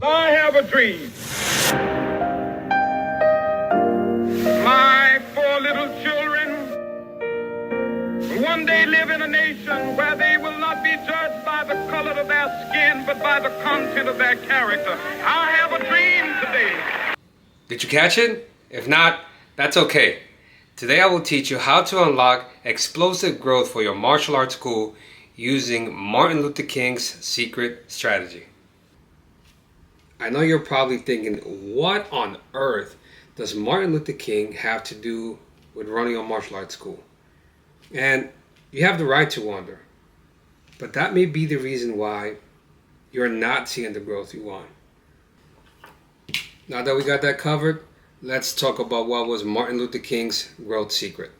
I have a dream. My four little children will one day live in a nation where they will not be judged by the color of their skin, but by the content of their character. I have a dream today. Did you catch it? If not, that's okay. Today I will teach you how to unlock explosive growth for your martial arts school using Martin Luther King's secret strategy. I know you're probably thinking, what on earth does Martin Luther King have to do with running a martial arts school? And you have the right to wonder. But that may be the reason why you're not seeing the growth you want. Now that we got that covered, let's talk about what was Martin Luther King's growth secret.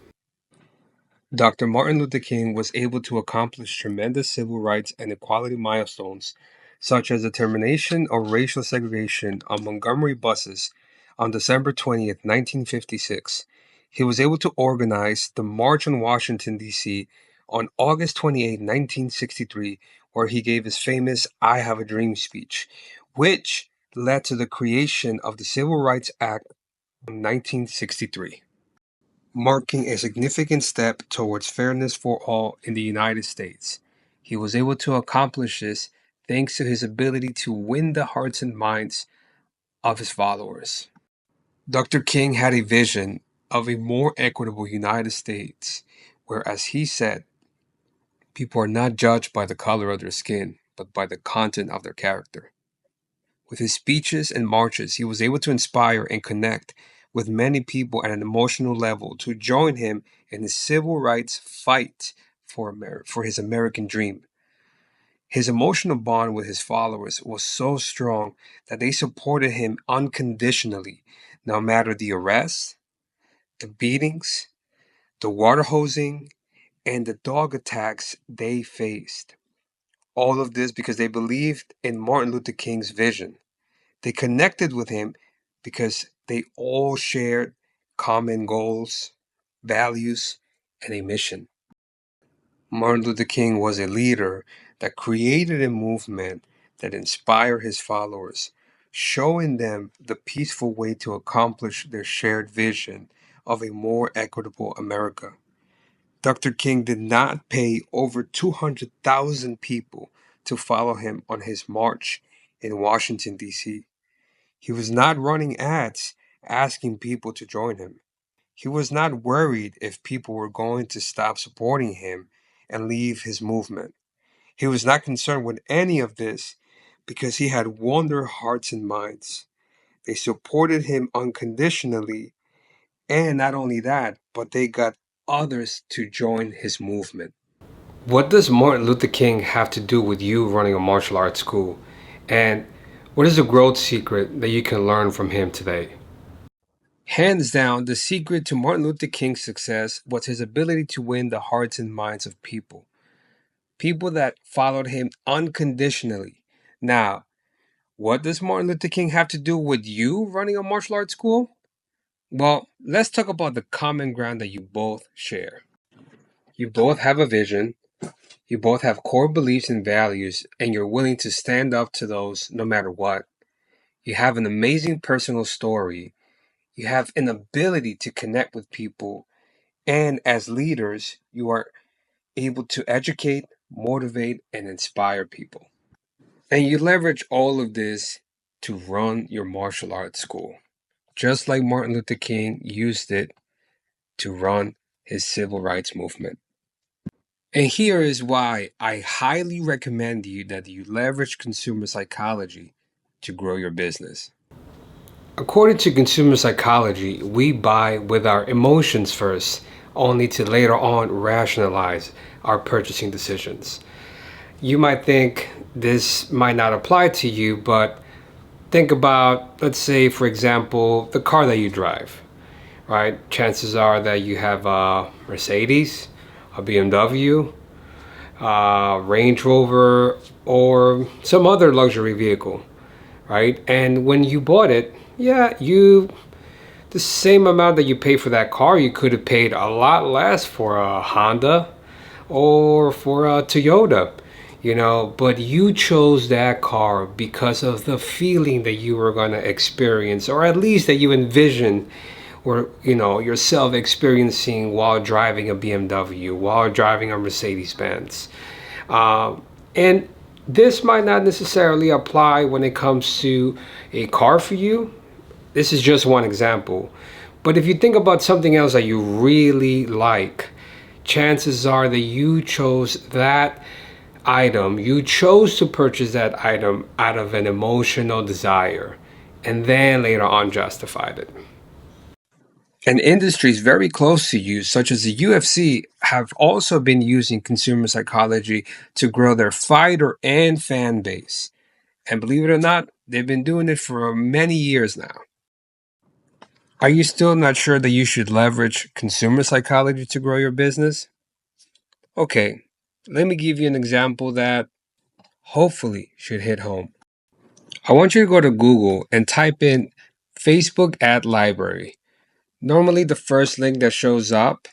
Dr. Martin Luther King was able to accomplish tremendous civil rights and equality milestones, such as the termination of racial segregation on Montgomery buses on December 20th, 1956. He was able to organize the March on Washington, D.C. on August 28, 1963, where he gave his famous I Have a Dream speech, which led to the creation of the Civil Rights Act in 1963, marking a significant step towards fairness for all in the United States. He was able to accomplish this thanks to his ability to win the hearts and minds of his followers. Dr. King had a vision of a more equitable United States, where, as he said, people are not judged by the color of their skin, but by the content of their character. With his speeches and marches, he was able to inspire and connect with many people at an emotional level to join him in his civil rights fight for his American dream. His emotional bond with his followers was so strong that they supported him unconditionally, no matter the arrests, the beatings, the water hosing, and the dog attacks they faced. All of this because they believed in Martin Luther King's vision. They connected with him because they all shared common goals, values, and a mission. Martin Luther King was a leader that created a movement that inspired his followers, showing them the peaceful way to accomplish their shared vision of a more equitable America. Dr. King did not pay over 200,000 people to follow him on his march in Washington, D.C. He was not running ads asking people to join him. He was not worried if people were going to stop supporting him and leave his movement. He was not concerned with any of this because he had won their hearts and minds. They supported him unconditionally, and not only that, but they got others to join his movement. What does Martin Luther King have to do with you running a martial arts school? And what is the growth secret that you can learn from him today? Hands down, the secret to Martin Luther King's success was his ability to win the hearts and minds of people. People that followed him unconditionally. Now, what does Martin Luther King have to do with you running a martial arts school? Well, let's talk about the common ground that you both share. You both have a vision, you both have core beliefs and values, and you're willing to stand up to those no matter what. You have an amazing personal story. You have an ability to connect with people. And as leaders, you are able to educate, motivate, and inspire people. And you leverage all of this to run your martial arts school, just like Martin Luther King used it to run his civil rights movement. And here is why I highly recommend you that you leverage consumer psychology to grow your business. According to consumer psychology, we buy with our emotions first, only to later on rationalize our purchasing decisions. You might think this might not apply to you, but think about, let's say, for example, the car that you drive, right? Chances are that you have a Mercedes, a BMW, Range Rover, or some other luxury vehicle, right? And when you bought it, the same amount that you paid for that car, you could have paid a lot less for a Honda or for a Toyota. but you chose that car because of the feeling that you were going to experience, or at least that you envisioned or yourself experiencing while driving a BMW, while driving a Mercedes-Benz. And this might not necessarily apply when it comes to a car for you. This is just one example. But if you think about something else that you really like, chances are that you chose that item, you chose to purchase that item out of an emotional desire, and then later on justified it. And industries very close to you, such as the UFC, have also been using consumer psychology to grow their fighter and fan base. And believe it or not, they've been doing it for many years now. Are you still not sure that you should leverage consumer psychology to grow your business? Okay, let me give you an example that hopefully should hit home. I want you to go to Google and type in Facebook ad library. Normally, the first link that shows up,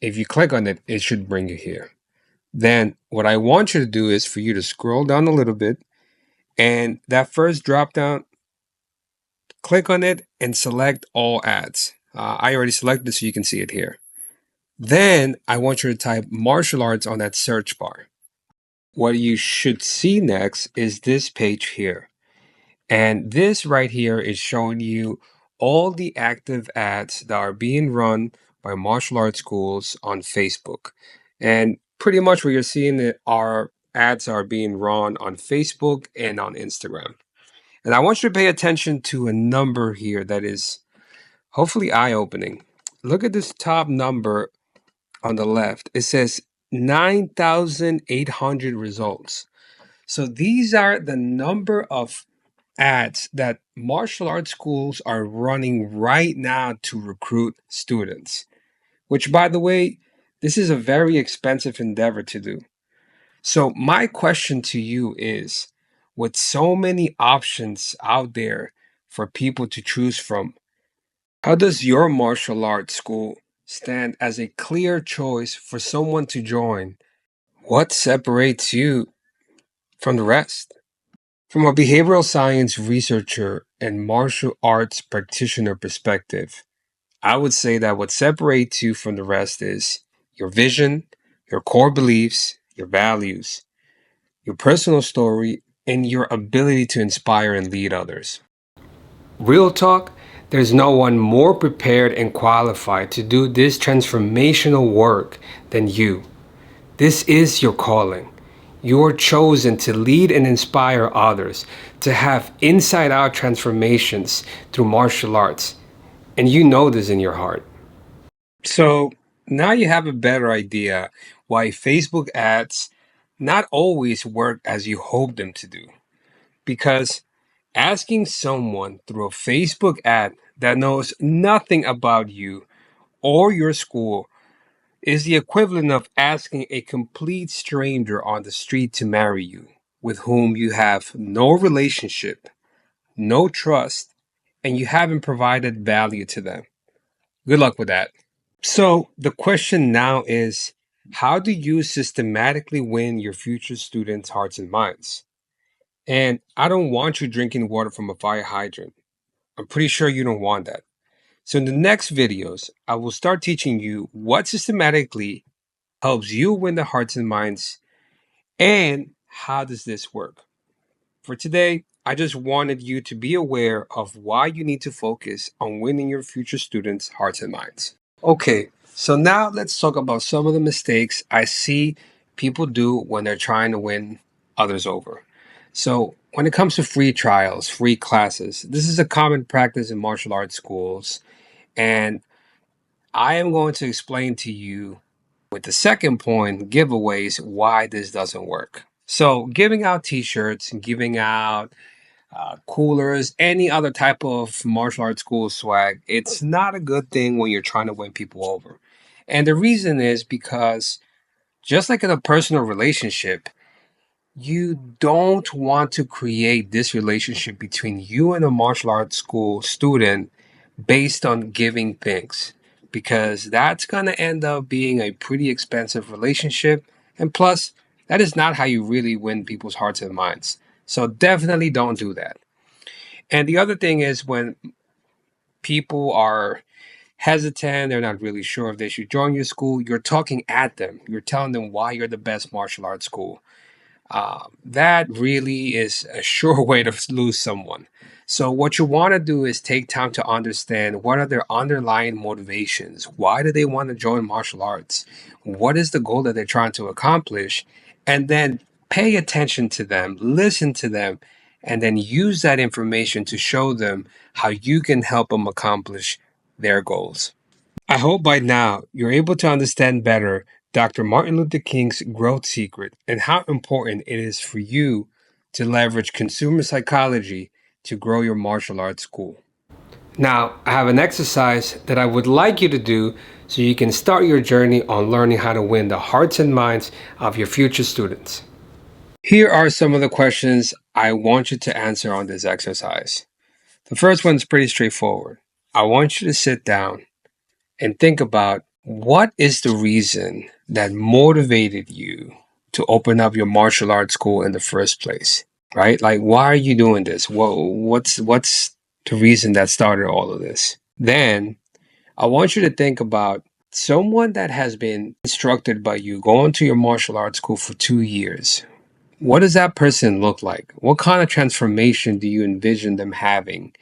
if you click on it, it should bring you here. Then, what I want you to do is for you to scroll down a little bit, and that first drop down, click on it and select all ads. I already selected it so you can see it here. Then, I want you to type martial arts on that search bar. What you should see next is this page here. And this right here is showing you all the active ads that are being run by martial arts schools on Facebook. And pretty much what you're seeing are ads are being run on Facebook and on Instagram. And I want you to pay attention to a number here that is hopefully eye-opening. Look at this top number on the left. It says 9,800 results. So these are the number of ads that martial arts schools are running right now to recruit students, which, by the way, this is a very expensive endeavor to do. So, my question to you is, with so many options out there for people to choose from, how does your martial arts school stand as a clear choice for someone to join? What separates you from the rest? From a behavioral science researcher and martial arts practitioner perspective, I would say that what separates you from the rest is your vision, your core beliefs, your values, your personal story, and your ability to inspire and lead others. Real talk, there's no one more prepared and qualified to do this transformational work than you. This is your calling. You're chosen to lead and inspire others, to have inside out transformations through martial arts. And you know this in your heart. So now you have a better idea why Facebook ads not always work as you hope them to do. Because asking someone through a Facebook ad that knows nothing about you or your school is the equivalent of asking a complete stranger on the street to marry you, with whom you have no relationship, no trust, and you haven't provided value to them. Good luck with that. So, the question now is, how do you systematically win your future students' hearts and minds? And I don't want you drinking water from a fire hydrant. I'm pretty sure you don't want that. So, in the next videos, I will start teaching you what systematically helps you win the hearts and minds, and how does this work. For today, I just wanted you to be aware of why you need to focus on winning your future students' hearts and minds. Okay, so now let's talk about some of the mistakes I see people do when they're trying to win others over. So, when it comes to free trials, free classes, this is a common practice in martial arts schools, and I am going to explain to you with the second point, giveaways, why this doesn't work. So, giving out t shirts and giving out coolers, any other type of martial arts school swag, it's not a good thing when you're trying to win people over. And the reason is because, just like in a personal relationship, you don't want to create this relationship between you and a martial arts school student based on giving things, because that's going to end up being a pretty expensive relationship. And plus, That is not how you really win people's hearts and minds. So definitely don't do that. And the other thing is, when people are hesitant, they're not really sure if they should join your school, you're talking at them. You're telling them why you're the best martial arts school. That really is a sure way to lose someone. So what you want to do is take time to understand what are their underlying motivations. Why do they want to join martial arts? What is the goal that they're trying to accomplish? And then pay attention to them, listen to them, and then use that information to show them how you can help them accomplish their goals. I hope by now you're able to understand better Dr. Martin Luther King's growth secret and how important it is for you to leverage consumer psychology to grow your martial arts school. Now, I have an exercise that I would like you to do so you can start your journey on learning how to win the hearts and minds of your future students. Here are some of the questions I want you to answer on this exercise. The first one's pretty straightforward. I want you to sit down and think about, what is the reason that motivated you to open up your martial arts school in the first place, right? Like, why are you doing this? What's the reason that started all of this? Then I want you to think about someone that has been instructed by you going to your martial arts school for 2 years. What does that person look like? What kind of transformation do you envision them having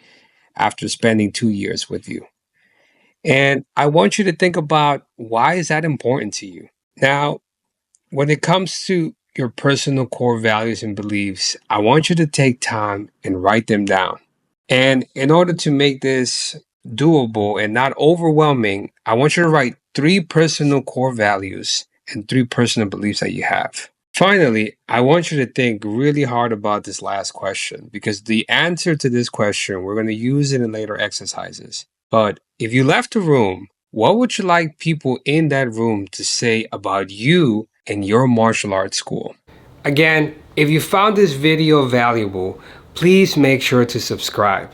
after spending 2 years with you? And I want you to think about, why is that important to you? Now, when it comes to your personal core values and beliefs, I want you to take time and write them down. And in order to make this doable and not overwhelming, I want you to write 3 personal core values and 3 personal beliefs that you have. Finally, I want you to think really hard about this last question, because the answer to this question, we're going to use it in later exercises. But if you left the room, what would you like people in that room to say about you and your martial arts school? Again, if you found this video valuable, please make sure to subscribe.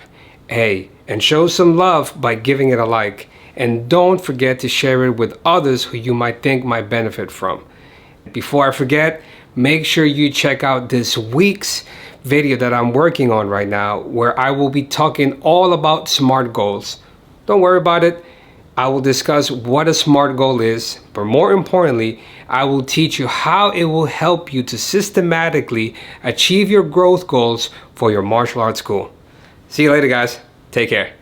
Hey, and show some love by giving it a like. And don't forget to share it with others who you might think might benefit from. Before I forget, make sure you check out this week's video that I'm working on right now, where I will be talking all about SMART goals. Don't worry about it. I will discuss what a SMART goal is, but more importantly, I will teach you how it will help you to systematically achieve your growth goals for your martial arts school. See you later, guys. Take care.